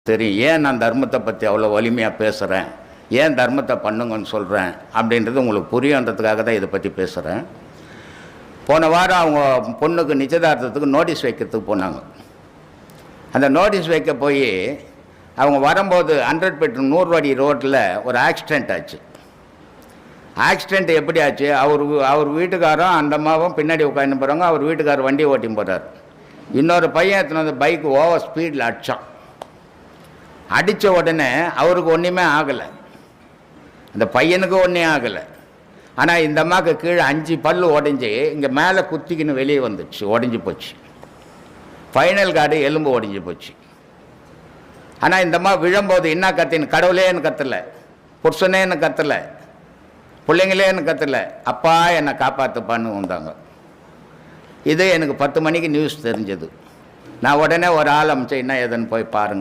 தெரியும் ஏன் நான் தர்மத்தை பற்றி அவ்வளோ வலிமையாக பேசுகிறேன், ஏன் தர்மத்தை பண்ணுங்கன்னு சொல்கிறேன் அப்படின்றது உங்களுக்கு புரியுன்றதுக்காக தான் இதை பற்றி பேசுகிறேன். போன வாரம் அவங்க பொண்ணுக்கு நிச்சயதார்த்தத்துக்கு நோட்டீஸ் வைக்கிறதுக்கு போனாங்க. அந்த நோட்டீஸ் வைக்க போய் அவங்க வரும்போது 100 feet 100 அடி ரோட்டில் ஒரு ஆக்சிடெண்ட் ஆச்சு. ஆக்சிடெண்ட் எப்படி ஆச்சு, அவர் வீட்டுக்காரும் அந்த அம்மாவும் பின்னாடி உட்காந்து போகிறாங்க. அவர் வீட்டுக்காரர் வண்டி ஓட்டி போகிறார். இன்னொரு பையன் எத்தனை வந்து பைக் ஓவர் ஸ்பீடில் அடித்தான். அடித்த உடனே அவருக்கு ஒன்றுமே ஆகலை, அந்த பையனுக்கு ஒன்றும் ஆகலை. ஆனால் இந்த அம்மாவுக்கு கீழே 5 பல் உடஞ்சி இங்கே மேலே குத்திக்கின்னு வெளியே வந்துடுச்சு, உடஞ்சி போச்சு. ஃபைனல் கார்டு எலும்பு உடஞ்சி போச்சு. ஆனால் இந்த அம்மா விழும்போது என்ன கத்தின்னு, கடவுளேன்னு கத்தலை, புருஷனேன்னு கத்தலை, பிள்ளைங்களேன்னு கத்தலை, அப்பா என்னை காப்பாற்றுப்பான்னு வந்தாங்க. இது எனக்கு 10 மணிக்கு நியூஸ் தெரிஞ்சது. நான் உடனே ஒரு ஆள் அமிச்சேன், என்ன ஏதுன்னு போய் பாருங்கள்.